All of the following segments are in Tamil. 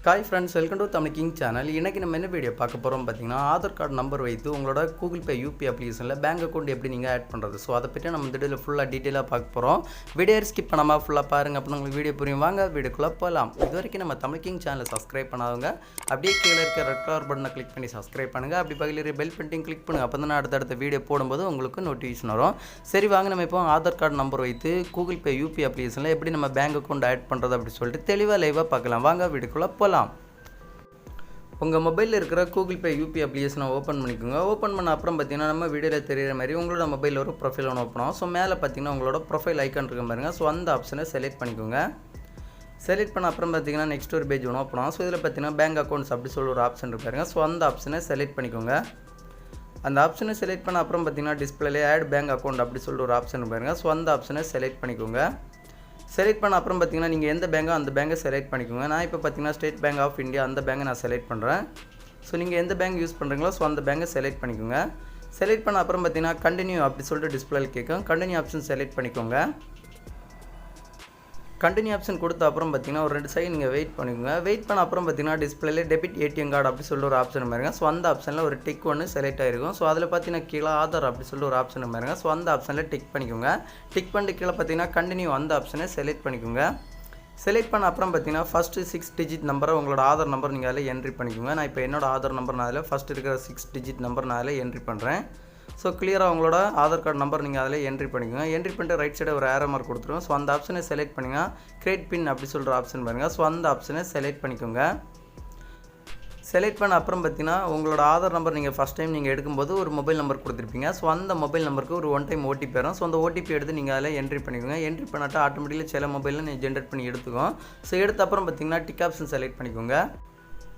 Hi friends, welcome to Tamil king channel. இன்றைக்கி நம்ம என்ன வீடியோ பார்க்க போகிறோம் பார்த்தீங்கன்னா, ஆதார் கார்டு நம்பர் வைத்து உங்களோட கூகுள் பே யூபி அப்ளிகேஷனில் பேங்க் அக்கௌண்ட் எப்படி நீங்கள் ஆட் பண்ணுறது. ஸோ அதை பற்றி நம்ம இந்த வீடியோவில் ஃபுல்லாக டீட்டெயிலாக பார்க்க போகிறோம். வீடியோ ஸ்கிப் பண்ணாமல் ஃபுல்லாக பாருங்கள், அப்போ உங்களுக்கு வீடியோ புரியும். வாங்க வீடியோக்குள்ளே போகலாம். இது வரைக்கும் நம்ம தமிழ் கிங் சேனலை சப்ஸ்கிரைப் பண்ணாதவங்க அப்படியே கீழே இருக்க ரெட் கலர் பட்டனை கிளிக் பண்ணி சப்ஸ்கிரைப் பண்ணுங்கள். அப்படி பக்கத்தில் பெல் பட்டன் கிளிக் பண்ணுங்கள். அப்போ தான் அடுத்தடுத்த வீடியோ போடும்போது உங்களுக்கு நோட்டிஃபிகேஷன் வரும். சரி வாங்க, நம்ம இப்போ ஆதார் கார்டு நம்பர் வைத்து கூகுள் பே யூபி அப்ளிகேஷனில் எப்படி நம்ம பேங்க் அக்கௌண்ட் ஆட் பண்ணுறது அப்படின்னு சொல்லிட்டு தெளிவாக லைவாக பார்க்கலாம். வாங்க வீடியோக்குள்ளே போகலாம். உங்கள் மொபைலில் இருக்கிற கூகுள் பே யூபி அப்ளிகேஷனை ஓப்பன் பண்ணிக்கோங்க. ஓப்பன் பண்ண அப்புறம் பார்த்தீங்கன்னா நம்ம வீடியோவில் தெரிகிற மாதிரி உங்களோட மொபைலில் ஒரு ப்ரொஃபைல் ஒன்று ஓப்பன் ஆகும். ஸோ மேலே பார்த்தீங்கன்னா உங்களோட ப்ரொஃபைல் ஐக்கான் இருக்க பாருங்கள். ஸோ அந்த ஆப்ஷனை செலக்ட் பண்ணிக்கோங்க. செலக்ட் பண்ண அப்புறம் பார்த்தீங்கன்னா நெக்ஸ்ட் ஒரு பேஜ் ஒன்று ஓப்பன் ஆகும். ஸோ இதில் பார்த்தீங்கன்னா பேங்க் அக்கௌண்ட்ஸ் அப்படி சொல்லி ஒரு ஆப்ஷன் இருப்பாருங்க. ஸோ அந்த ஆப்ஷனை செலக்ட் பண்ணிக்கோங்க. அந்த ஆப்ஷனை செலக்ட் பண்ண அப்புறம் பார்த்தீங்கன்னா டிஸ்பிளேலே ஆட் பேங்க் அக்கௌண்ட் அப்படி சொல்லி ஒரு ஆப்ஷன் இருப்பாருங்க. ஸோ அந்த ஆப்ஷனை செலக்ட் பண்ணிக்கோங்க. செலக்ட் பண்ண அப்புறம் பார்த்தீங்கன்னா நீங்கள் எந்த பேங்கோ அந்த பேங்கை செலக்ட் பண்ணிக்கோங்க. நான் இப்போ பார்த்தீங்கன்னா ஸ்டேட் பேங்க் ஆஃப் இந்தியா அந்த பேங்கை நான் செலக்ட் பண்ணுறேன். ஸோ நீங்கள் எந்த பேங்க் யூஸ் பண்ணுறீங்களோ ஸோ அந்த பேங்கை செலக்ட் பண்ணிக்கோங்க. செலக்ட் பண்ண அப்புறம் பார்த்தீங்கன்னா கண்டினியூ அப்படி சொல்லிட்டு டிஸ்பிளேல கேட்கும். கண்டினியூ ஆப்ஷன் செலக்ட் பண்ணிக்கோங்க. கண்டினியூ ஆப்ஷன் கொடுத்த அப்புறம் பார்த்தீங்கன்னா ஒரு 2 செகண்ட் நீங்கள் வெயிட் பண்ணிக்கோங்க. வெயிட் பண்ண அப்புறம் பார்த்தீங்கன்னா டிஸ்பிளேல டெபிட் ஏடிஎம் கார்டு அப்படி சொல்லிட்டு ஒரு ஆப்ஷன் பாருங்க. ஸோ அந்த ஆப்ஷனில் ஒரு டிக் ஒன்று செலக்ட் ஆகிருக்கும். ஸோ அதில் பார்த்தீங்கன்னா கீழே ஆதார் அப்படி சொல்லிட்டு ஒரு ஆப்ஷன் பாருங்க. ஸோ அந்த ஆப்ஷனில் டிக் பண்ணிக்கோங்க. டிக் பண்ணிட்டு கீழே பார்த்தீங்கன்னா கண்டினியூ அந்த ஆப்ஷனை செலக்ட் பண்ணிக்கோங்க. செலக்ட் பண்ண அப்புறம் பார்த்தீங்கன்னா ஃபஸ்ட்டு 6 டிஜிட் நம்பரை உங்களோட ஆதார் நம்பர் நீங்கள் அதில் என்ட்ரி பண்ணிக்கோங்க. நான் இப்போ என்னோட ஆதார் நம்பர் நான் அதில் ஃபஸ்ட் இருக்கிற 6 டிஜிட் நம்பர் நான் அதில் என்ட்ரி பண்ணுறேன். ஸோ கிளியராக உங்களோட ஆதார் கார்டு நம்பர் நீங்கள் அதில் என்ட்ரி பண்ணிக்கோங்க. என்ட்ரி பண்ணிட்டு ரைட் சைடு ஒரு ஏரோ மார்க் கொடுத்துருவோம். ஸோ அந்த ஆப்ஷனை செலக்ட் பண்ணிங்கன்னா கிரியேட் பின் அப்படி சொல்கிற ஆப்ஷன் பாருங்கள். ஸோ அந்த ஆப்ஷனை செலக்ட் பண்ணிக்கோங்க. செலக்ட் பண்ண அப்புறம் பார்த்தீங்கன்னா உங்களோட ஆதார் நம்பர் நீங்கள் ஃபஸ்ட் டைம் நீங்கள் எடுக்கும்போது ஒரு மொபைல் நம்பர் கொடுத்துருப்பீங்க. ஸோ அந்த மொபைல் நம்பருக்கு ஒரு 1 டைம் ஓடிபி வரும். ஸோ அந்த ஓடிபி எடுத்து நீங்கள் அதில் என்ட்ரி பண்ணிக்கோங்க. என்ட்ரி பண்ணாட்டா ஆட்டோமேட்டிக்கலி சில மொபைலில் நீங்கள் ஜென்ரேட் பண்ணி எடுத்துக்கும். ஸோ எடுத்த அப்புறம் பார்த்தீங்கன்னா டிக் ஆப்ஷன் செலக்ட் பண்ணிக்கோங்க.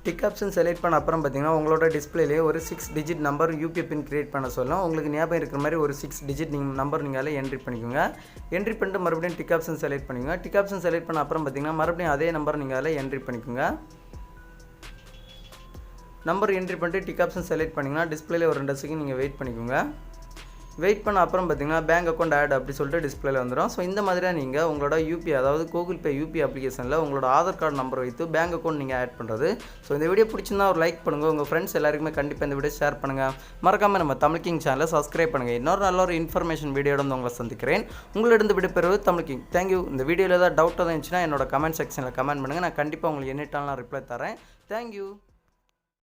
டிக் ஆப்ஷன் செலக்ட் பண்ண அப்புறம் பார்த்தீங்கன்னா உங்களோட டிஸ்பிளேலேயே ஒரு 6 டிஜிட் நம்பர் யூபிஐ பின் கிரியேட் பண்ண சொல்லும். உங்களுக்கு ஞாபகம் இருக்கிற மாதிரி ஒரு 6 டிஜிட் நம்பர் நீங்கள் அதில் என்ட்ரி பண்ணிக்கோங்க. என்ட்ரி பண்ணிட்டு மறுபடியும் டிக் ஆப்ஷன் செலக்ட் பண்ணிக்கோங்க. டிக் ஆப்ஷன் செலக்ட் பண்ண அப்புறம் பார்த்தீங்கன்னா மறுபடியும் அதே நம்பர் நீங்கள் அதில் என்ட்ரி பண்ணிக்கோங்க. நம்பர் என்ட்ரி பண்ணிட்டு டிக் ஆப்ஷன் செலக்ட் பண்ணிங்கன்னா டிஸ்பிளேல ஒரு 2 செகண்ட் நீங்கள் வெயிட் பண்ணிக்கோங்க. வெயிட் பண்ண அப்புறம் பார்த்தீங்கன்னா பேங்க் அக்கௌண்ட் ஆட் அப்படி சொல்லிட்டு டிஸ்பிளேல வந்துடும். ஸோ இந்த மாதிரியாக நீங்கள் உங்களோட யூபி அதாவது கூகுள் பே யூபி அப்ளிகேஷனில் உங்களோட ஆதார் கார்டு நம்பர் வைத்து பேங்க் அக்கௌண்ட் நீங்கள் ஆட் பண்ணுறது. ஸோ இந்த வீடியோ பிடிச்சிருந்தா ஒரு லைக் பண்ணுங்கள். உங்கள் ஃப்ரெண்ட்ஸ் எல்லாருக்குமே கண்டிப்பாக இந்த வீடியோ ஷேர் பண்ணுங்கள். மறக்காமல் நம்ம தமிழ் கிங் சேனலை சப்ஸ்கிரைப் பண்ணுங்கள். இன்னொரு நல்ல ஒரு இன்ஃபர்மேஷன் வீடியோட உங்களை சந்திக்கிறேன். உங்களிடம் விடைபெறுவது தமிழ் கிங். தேங்க்யூ. இந்த வீடியோவில் ஏதாவது டவுட் இருந்துச்சுன்னா என்னோட கமெண்ட் செக்ஷனில் கமெண்ட் பண்ணுங்கள். நான் கண்டிப்பாக உங்களுக்கு என்ன ரிப்ளை தரேன். தேங்க்யூ.